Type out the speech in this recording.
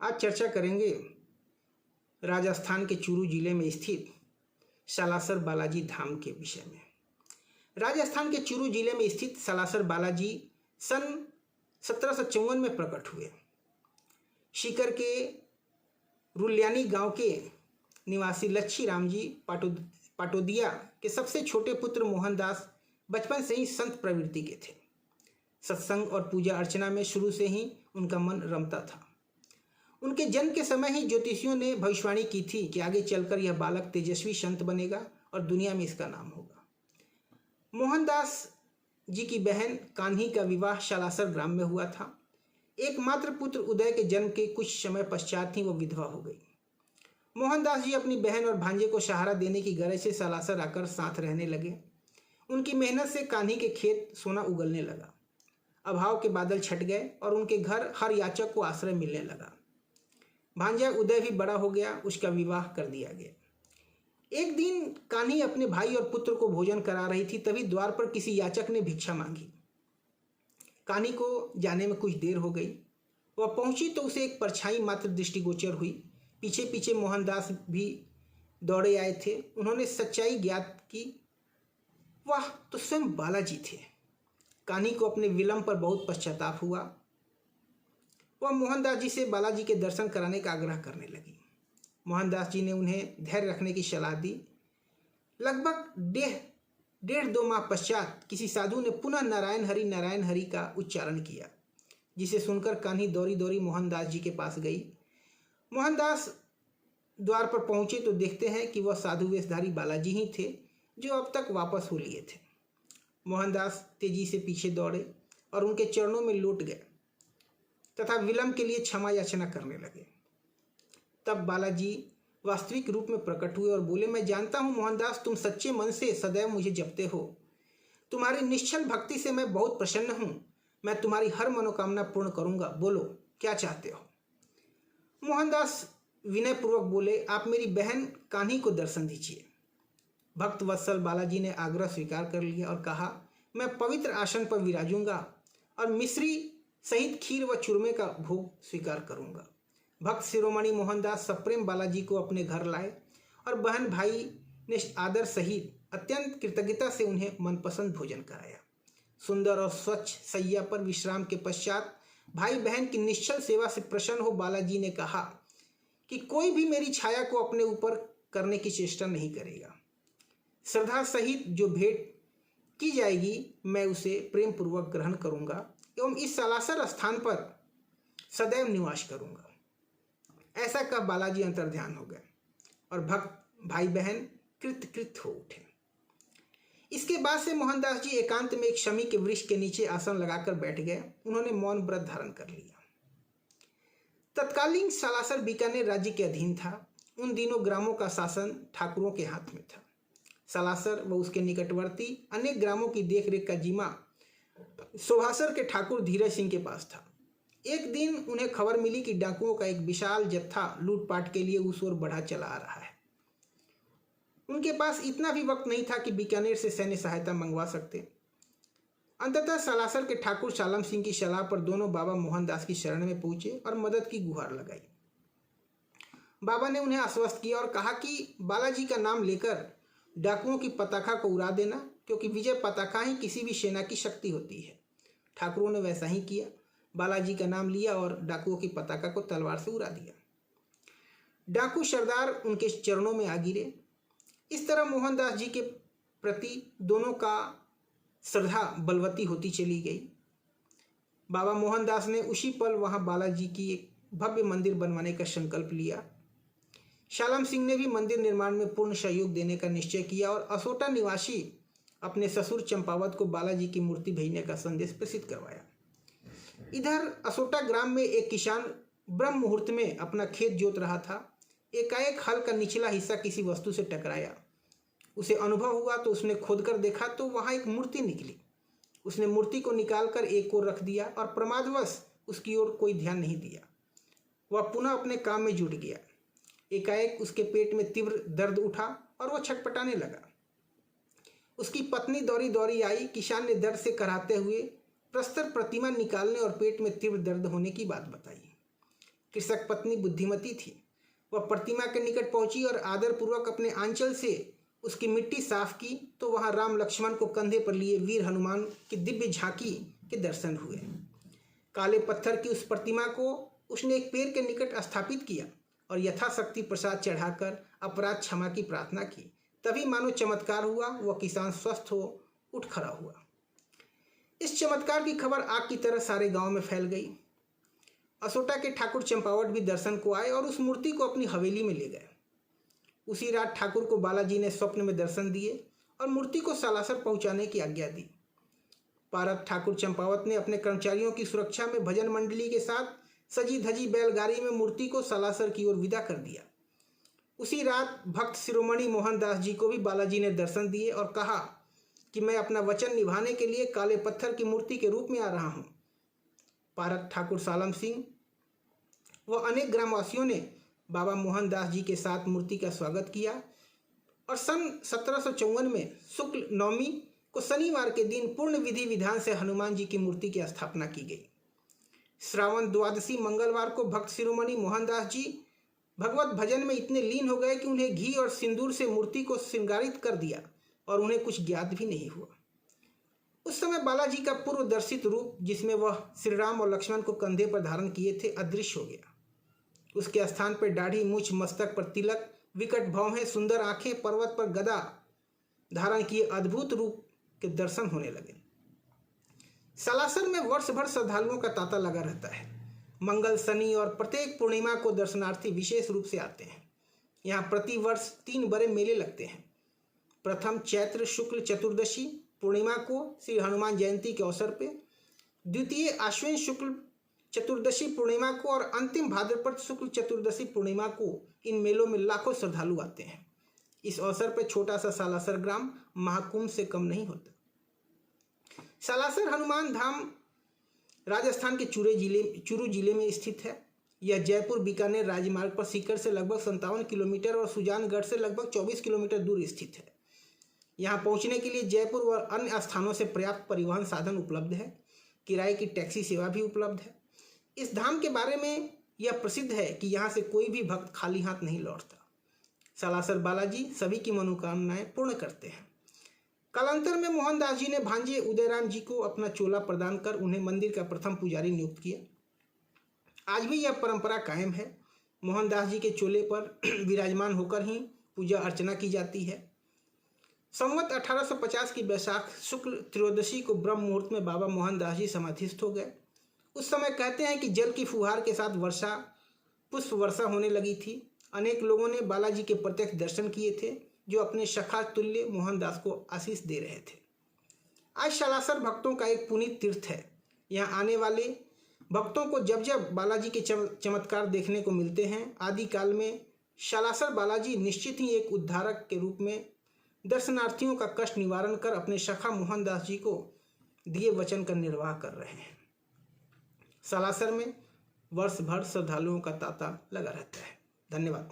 आज चर्चा करेंगे राजस्थान के चूरू जिले में स्थित सालासर बालाजी धाम के विषय में। राजस्थान के चूरू जिले में स्थित सालासर बालाजी सन 1754 में प्रकट हुए। सीकर के रुल्यानी गांव के निवासी लच्छी राम जी पाटोदिया के सबसे छोटे पुत्र मोहनदास बचपन से ही संत प्रवृत्ति के थे। सत्संग और पूजा अर्चना में शुरू से ही उनका मन रमता था। उनके जन्म के समय ही ज्योतिषियों ने भविष्यवाणी की थी कि आगे चलकर यह बालक तेजस्वी संत बनेगा और दुनिया में इसका नाम होगा। मोहनदास जी की बहन कान्ही का विवाह सालासर ग्राम में हुआ था। एकमात्र पुत्र उदय के जन्म के कुछ समय पश्चात ही वो विधवा हो गई। मोहनदास जी अपनी बहन और भांजे को सहारा देने की गरज से सालासर आकर साथ रहने लगे। उनकी मेहनत से कान्ही के खेत सोना उगलने लगा। अभाव के बादल छट गए और उनके घर हर याचक को आश्रय मिलने लगा। भांजा उदय भी बड़ा हो गया, उसका विवाह कर दिया गया। एक दिन कान्ही अपने भाई और पुत्र को भोजन करा रही थी, तभी द्वार पर किसी याचक ने भिक्षा मांगी। कान्ही को जाने में कुछ देर हो गई। वह पहुंची तो उसे एक परछाई मात्र दृष्टिगोचर हुई। पीछे पीछे मोहनदास भी दौड़े आए थे। उन्होंने सच्चाई ज्ञात की, वह तो स्वयं बालाजी थे। कान्ही को अपने विलंब पर बहुत पश्चाताप हुआ। वह मोहनदास जी से बालाजी के दर्शन कराने का आग्रह करने लगी। मोहनदास जी ने उन्हें धैर्य रखने की सलाह दी। लगभग डेढ़ दो माह पश्चात किसी साधु ने पुनः नारायण हरि का उच्चारण किया, जिसे सुनकर कान्ही दौड़ी दौड़ी मोहनदास जी के पास गई। मोहनदास द्वार पर पहुंचे तो देखते हैं कि वह साधु वेशधारी बालाजी ही थे, जो अब तक वापस हो लिए थे। मोहनदास तेजी से पीछे दौड़े और उनके चरणों में लौट गए तथा विलंब के लिए क्षमा याचना करने लगे। तब बालाजी वास्तविक रूप में प्रकट हुए और बोले, मैं जानता हूँ मोहनदास, तुम सच्चे मन से सदैव मुझे जपते हो। तुम्हारी निश्चल भक्ति से मैं बहुत प्रसन्न हूँ। मैं तुम्हारी हर मनोकामना पूर्ण करूँगा। बोलो, क्या चाहते हो? मोहनदास विनयपूर्वक बोले, आप मेरी बहन कान्ही को दर्शन दीजिए। भक्त वत्सल बालाजी ने आग्रह स्वीकार कर लिया और कहा, मैं पवित्र आसन पर विराजूंगा और मिश्री सहित खीर व चूरमे का भोग स्वीकार करूंगा। भक्त शिरोमणि मोहनदास सप्रेम बालाजी को अपने घर लाए और बहन भाई ने आदर सहित अत्यंत कृतज्ञता से उन्हें मनपसंद भोजन कराया। सुंदर और स्वच्छ सैया पर विश्राम के पश्चात भाई बहन की निश्चल सेवा से प्रसन्न हो बालाजी ने कहा कि कोई भी मेरी छाया को अपने ऊपर करने की चेष्टा नहीं करेगा। श्रद्धा सहित जो भेंट की जाएगी मैं उसे प्रेम पूर्वक ग्रहण करूंगा एवं इस सालासर स्थान पर सदैव निवास करूंगा। ऐसा कह बालाजी अंतर्ध्यान हो गए और भक्त भाई बहन कृत हो उठे। इसके बाद से मोहनदास जी एकांत में एक शमी के वृक्ष के नीचे आसन लगाकर बैठ गए। उन्होंने मौन व्रत धारण कर लिया। तत्कालीन सालासर बीकानेर राज्य के अधीन था। उन दिनों ग्रामों का शासन ठाकुरों के हाथ में था। सालासर व उसके निकटवर्ती अनेक ग्रामों की देखरेख का जिम्मा शोभासर के ठाकुर धीरज सिंह के पास था। एक दिन उन्हें खबर मिली कि डाकुओं का एक विशाल जत्था लूटपाट के लिए उस ओर बढ़ा चला आ रहा है। उनके पास इतना भी वक्त नहीं था कि बीकानेर से सैन्य सहायता मंगवा सकते। अंततः सालासर के ठाकुर सालम सिंह की सलाह पर दोनों बाबा मोहनदास की शरण में पहुंचे और मदद की गुहार लगाई। बाबा ने उन्हें आश्वस्त किया और कहा कि बालाजी का नाम लेकर डाकुओं की पताखा को उड़ा देना, क्योंकि विजय पताखा ही किसी भी सेना की शक्ति होती है। ठाकुरों ने वैसा ही किया। बालाजी का नाम लिया और डाकुओं की पताखा को तलवार से उड़ा दिया। डाकू सरदार उनके चरणों में आ गिरे। इस तरह मोहनदास जी के प्रति दोनों का श्रद्धा बलवती होती चली गई। बाबा मोहनदास ने उसी पल वहां बालाजी की एक भव्य मंदिर बनवाने का संकल्प लिया। शालम सिंह ने भी मंदिर निर्माण में पूर्ण सहयोग देने का निश्चय किया और असोटा निवासी अपने ससुर चंपावत को बालाजी की मूर्ति भेजने का संदेश प्रसिद्ध करवाया। इधर असोटा ग्राम में एक किसान ब्रह्म मुहूर्त में अपना खेत जोत रहा था। एकाएक हल का निचला हिस्सा किसी वस्तु से टकराया। उसे अनुभव हुआ तो उसने खोदकर देखा तो वहां एक मूर्ति निकली। उसने मूर्ति को निकालकर एक ओर रख दिया और प्रमादवश उसकी ओर कोई ध्यान नहीं दिया। वह पुनः अपने काम में जुट गया। एकाएक उसके पेट में तीव्र दर्द उठा और वह छटपटाने लगा। उसकी पत्नी दौड़ी दौड़ी आई। किसान ने दर्द से कराहते हुए प्रस्तर प्रतिमा निकालने और पेट में तीव्र दर्द होने की बात बताई। कृषक पत्नी बुद्धिमती थी। वह प्रतिमा के निकट पहुंची और आदरपूर्वक अपने आंचल से उसकी मिट्टी साफ की तो वहां राम लक्ष्मण को कंधे पर लिए वीर हनुमान की दिव्य झांकी के दर्शन हुए। काले पत्थर की उस प्रतिमा को उसने एक पेड़ के निकट स्थापित किया और यथाशक्ति प्रसाद चढ़ाकर अपराध क्षमा की प्रार्थना की। तभी मानो चमत्कार हुआ, वह किसान स्वस्थ हो उठ खड़ा हुआ। इस चमत्कार की खबर आग की तरह सारे गांव में फैल गई। असोटा के ठाकुर चंपावत भी दर्शन को आए और उस मूर्ति को अपनी हवेली में ले गए। उसी रात ठाकुर को बालाजी ने स्वप्न में दर्शन दिए और मूर्ति को सालासर पहुंचाने की आज्ञा दी। पारक ठाकुर चंपावत ने अपने कर्मचारियों की सुरक्षा में भजन मंडली के साथ सजी धजी बैलगाड़ी में मूर्ति को सालासर की ओर विदा कर दिया। उसी रात भक्त शिरोमणि मोहनदास जी को भी बालाजी ने दर्शन दिए और कहा कि मैं अपना वचन निभाने के लिए काले पत्थर की मूर्ति के रूप में आ रहा हूँ। पारक ठाकुर सालम सिंह व अनेक ग्रामवासियों ने बाबा मोहनदास जी के साथ मूर्ति का स्वागत किया और सन 1754 में शुक्ल नवमी को शनिवार के दिन पूर्ण विधि विधान से हनुमान जी की मूर्ति की स्थापना की गई। श्रावण द्वादशी मंगलवार को भक्त शिरोमणि मोहनदास जी भगवत भजन में इतने लीन हो गए कि उन्हें घी और सिंदूर से मूर्ति को श्रृंगारित कर दिया और उन्हें कुछ ज्ञात भी नहीं हुआ। उस समय बालाजी का पूर्व दर्शित रूप, जिसमें वह श्री राम और लक्ष्मण को कंधे पर धारण किए थे, अदृश्य हो गया। उसके स्थान पर दाढ़ी, मूछ, मस्तक पर तिलक, विकट भौहें, सुंदर आंखें, पर्वत पर गदा धारण किए अद्भुत रूप के दर्शन होने लगे। सालासर में वर्ष भर श्रद्धालुओं का तांता लगा रहता है। मंगल, शनि और प्रत्येक पूर्णिमा को दर्शनार्थी विशेष रूप से आते हैं। यहाँ प्रति वर्ष 3 बड़े मेले लगते हैं। प्रथम चैत्र शुक्ल चतुर्दशी पूर्णिमा को श्री हनुमान जयंती के अवसर पे, द्वितीय आश्विन शुक्ल चतुर्दशी पूर्णिमा को और अंतिम भाद्रपद शुक्ल चतुर्दशी पूर्णिमा को इन मेलों में लाखों श्रद्धालु आते हैं। इस अवसर पर छोटा सा सालासर ग्राम महाकुंभ से कम नहीं होता। सालासर हनुमान धाम राजस्थान के चूरू जिले में स्थित है। यह जयपुर बीकानेर राजमार्ग पर सीकर से लगभग 57 किलोमीटर और सुजानगढ़ से लगभग 24 किलोमीटर दूर स्थित है। यहाँ पहुँचने के लिए जयपुर व अन्य स्थानों से पर्याप्त परिवहन साधन उपलब्ध है। किराए की टैक्सी सेवा भी उपलब्ध है। इस धाम के बारे में यह प्रसिद्ध है कि यहाँ से कोई भी भक्त खाली हाथ नहीं लौटता। सालासर बालाजी सभी की मनोकामनाएं पूर्ण करते हैं। कालांतर में मोहनदास जी ने भांजे उदयराम जी को अपना चोला प्रदान कर उन्हें मंदिर का प्रथम पुजारी नियुक्त किया। आज भी यह परंपरा कायम है। मोहनदास जी के चोले पर विराजमान होकर ही पूजा अर्चना की जाती है। संवत 1850 की बैसाख शुक्ल त्रयोदशी को ब्रह्म मुहूर्त में बाबा मोहनदास जी समाधिस्थ हो गए। उस समय कहते हैं कि जल की फुहार के साथ पुष्प वर्षा होने लगी थी। अनेक लोगों ने बालाजी के प्रत्यक्ष दर्शन किए थे, जो अपने सखा तुल्य मोहनदास को आशीष दे रहे थे। आज सालासर भक्तों का एक पुनीत तीर्थ है। यहाँ आने वाले भक्तों को जब जब बालाजी के चमत्कार देखने को मिलते हैं, आदिकाल में सालासर बालाजी निश्चित ही एक उद्धारक के रूप में दर्शनार्थियों का कष्ट निवारण कर अपने सखा मोहनदास जी को दिए वचन का निर्वाह कर रहे हैं। सालासर में वर्ष भर श्रद्धालुओं का तांता लगा रहता है। धन्यवाद।